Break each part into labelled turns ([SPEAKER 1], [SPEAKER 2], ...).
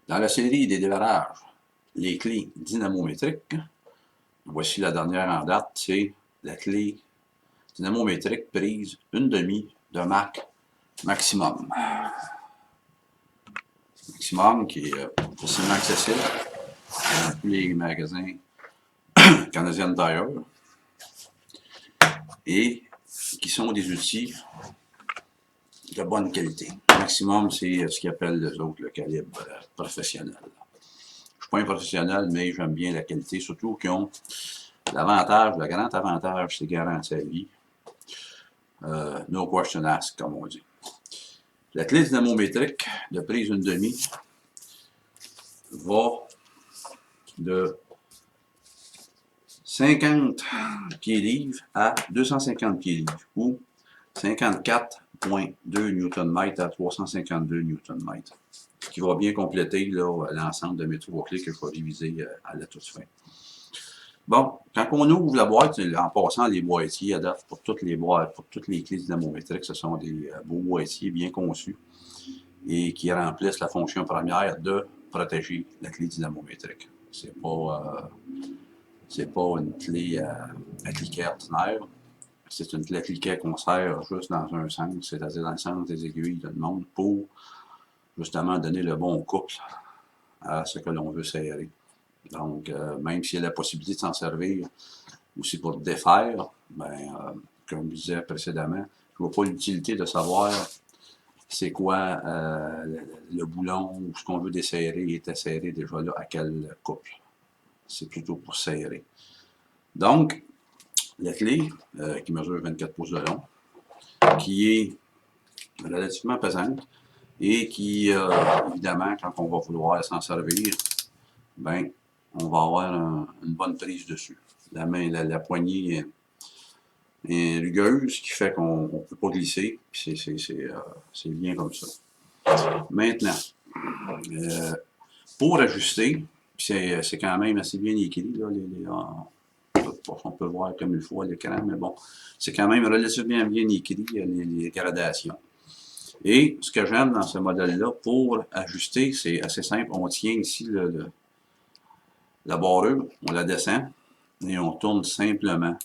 [SPEAKER 1] Dans la série des démarrages, les clés dynamométriques, voici la dernière en date, c'est la clé dynamométrique prise 1/2 de marque Maximum. Maximum qui est facilement accessible dans tous les magasins Canadian Tire et qui sont des outils de bonne qualité. Maximum, c'est ce qu'ils appellent les autres le calibre professionnel. Je ne suis pas un professionnel, mais j'aime bien la qualité, surtout qu'ils ont l'avantage, le grand avantage, c'est garantie à vie. No question asked, comme on dit. La clé dynamométrique de prise 1/2 va de 50 pieds-livres à 250 pieds-livres ou 54,2 Nm à 352 Nm, ce qui va bien compléter l'ensemble de mes 3 clés que je vais réviser à la toute fin. Bon, quand on ouvre la boîte, en passant les boîtiers à date pour toutes les boîtes, pour toutes les clés dynamométriques, ce sont des beaux boîtiers bien conçus et qui remplissent la fonction première de protéger la clé dynamométrique. C'est pas une clé à cliquet ordinaire. C'est une clé à cliquet qu'on sert juste dans un sens, c'est-à-dire dans le sens des aiguilles de montre pour justement donner le bon couple à ce que l'on veut serrer. Donc, même s'il y a la possibilité de s'en servir aussi pour défaire, comme je disais précédemment, je ne vois pas l'utilité de savoir c'est quoi le boulon ou ce qu'on veut desserrer est serré déjà là à quel couple. C'est plutôt pour serrer. Donc, la clé qui mesure 24 pouces de long, qui est relativement pesante et qui, évidemment, quand on va vouloir s'en servir, on va avoir une bonne prise dessus. La main, la poignée est rugueuse, ce qui fait qu'on ne peut pas glisser. C'est bien comme ça. Maintenant, pour ajuster, c'est quand même assez bien écrit, là, on peut voir comme il faut à l'écran, mais bon, c'est quand même relativement bien écrit, les gradations. Et ce que j'aime dans ce modèle-là, pour ajuster, c'est assez simple. On tient ici la barrure, on la descend et on tourne simplement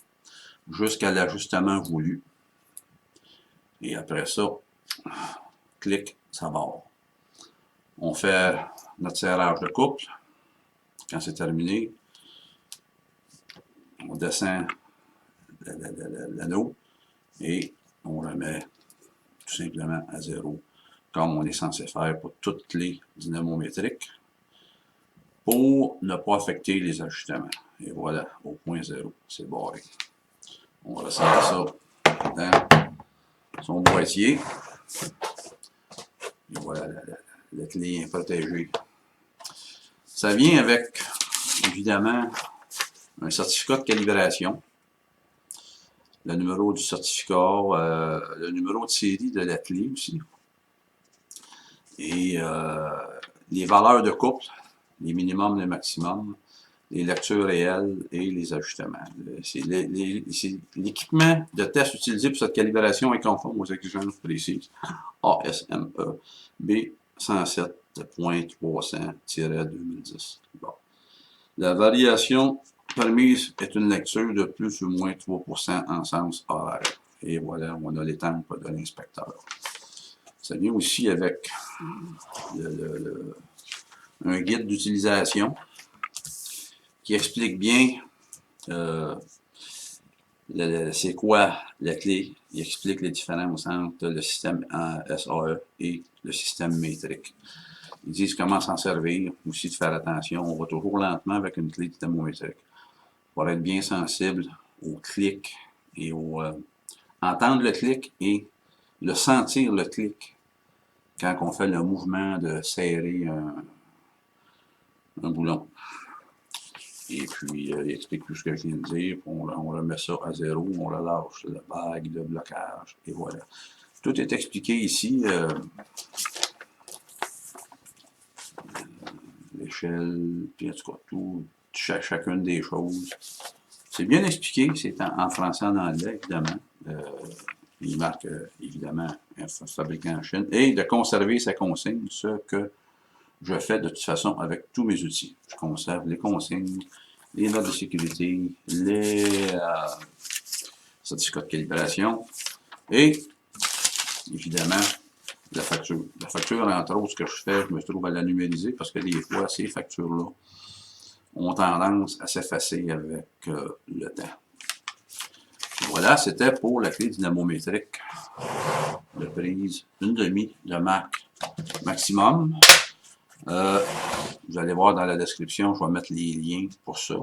[SPEAKER 1] jusqu'à l'ajustement voulu. Et après ça, clic, ça barre. On fait notre serrage de couple. Quand c'est terminé, on descend l'anneau et on remet tout simplement à 0, comme on est censé faire pour toutes les dynamométriques, pour ne pas affecter les ajustements. Et voilà, au point 0, c'est barré. On resserre ça dans son boîtier. Et voilà, la clé est protégée. Ça vient avec, évidemment, un certificat de calibration, le numéro du certificat, le numéro de série de la clé aussi, et les valeurs de couple, les minimums, les maximums, les lectures réelles et les ajustements. L'équipement de test utilisé pour cette calibration est conforme aux exigences précises ASME B107.300-2010. Bon. La variation permise est une lecture de plus ou moins 3% en sens horaire. Et voilà, on a l'étampe de l'inspecteur. Ça vient aussi avec un guide d'utilisation qui explique bien c'est quoi la clé. Il explique les différences entre le système SAE et le système métrique. Ils disent comment s'en servir, aussi de faire attention. On va toujours lentement avec une clé dynamométrique. Pour être bien sensible au clic et entendre le clic et le sentir le clic quand on fait le mouvement de serrer un boulon. Et puis, il explique tout ce que je viens de dire. On remet ça à 0, on relâche la bague de blocage, et voilà. Tout est expliqué ici. L'échelle, puis en tout cas, chacune des choses. C'est bien expliqué, c'est en français, en anglais, évidemment. Il marque, évidemment, un fabricant en Chine. Et de conserver sa consigne, ce que je fais de toute façon avec tous mes outils. Je conserve les consignes, les notes de sécurité, les certificats de calibration et, évidemment, la facture. La facture, entre autres, ce que je fais, je me trouve à la numériser parce que des fois, ces factures-là ont tendance à s'effacer avec le temps. Voilà, c'était pour la clé dynamométrique de prise 1/2 de marque maximum. Vous allez voir dans la description, je vais mettre les liens pour ça.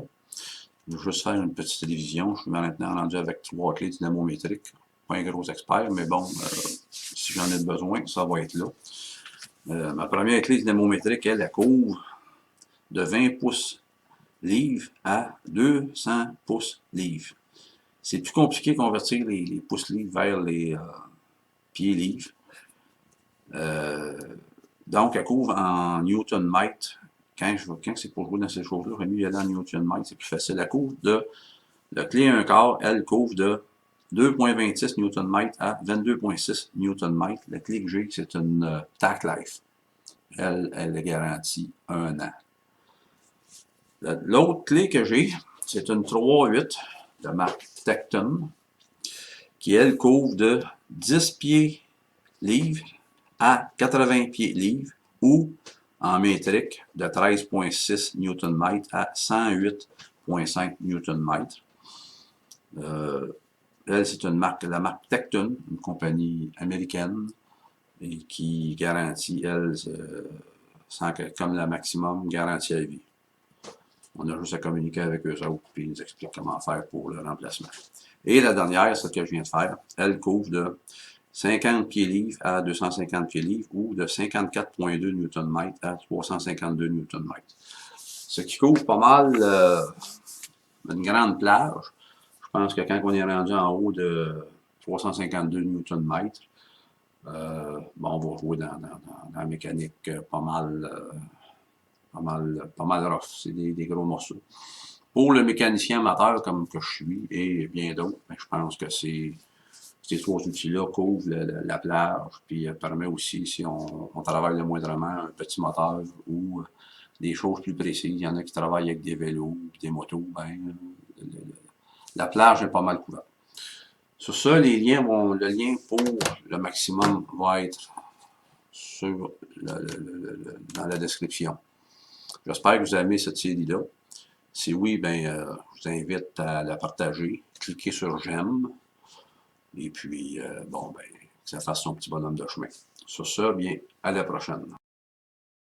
[SPEAKER 1] Je vais juste faire une petite révision. Je suis maintenant rendu avec 3 clés dynamométriques. Pas un gros expert, mais bon, si j'en ai besoin, ça va être là. Ma première clé dynamométrique, elle couvre de 20 pouces livres à 200 pouces livres. C'est plus compliqué de convertir les pouces livres vers les pieds livres. Donc, elle couvre en Newton-mètre. Quand c'est pour jouer dans ces choses-là, j'aurais mieux y aller en Newton-mètre, c'est plus facile. Elle couvre de, la clé 1/4, elle couvre de 2,26 Newton-mètre à 22,6 Newton-mètre. La clé que j'ai, c'est une Tac Life. Elle est garantie 1 an. L'autre clé que j'ai, c'est une 3,8 de marque Tecton, qui, elle, couvre de 10 pieds livres à 80 pieds livres, ou en métrique de 13,6 Nm à 108,5 Nm. Elle, c'est une marque, la marque Tecton, une compagnie américaine, et qui garantit, elle, comme la maximum, garantie à vie. On a juste à communiquer avec eux autres, puis ils nous expliquent comment faire pour le remplacement. Et la dernière, celle que je viens de faire, elle couvre de 50 pieds livres à 250 pieds livres ou de 54,2 Nm à 352 Nm. Ce qui couvre pas mal une grande plage. Je pense que quand on est rendu en haut de 352 Nm, bon, on va jouer dans la mécanique pas mal rough. C'est des gros morceaux. Pour le mécanicien amateur comme que je suis et bien d'autres, je pense que ces 3 outils-là couvrent la plage, puis permet aussi, si on travaille le moindrement, un petit moteur ou des choses plus précises. Il y en a qui travaillent avec des vélos, des motos, ben, la plage est pas mal couverte. Sur ça, le lien pour le maximum va être dans la description. J'espère que vous avez aimé cette série-là. Si oui, ben, je vous invite à la partager. Cliquez sur j'aime. Et puis, bon, ben, que ça fasse son petit bonhomme de chemin. Sur ça, bien, à la prochaine.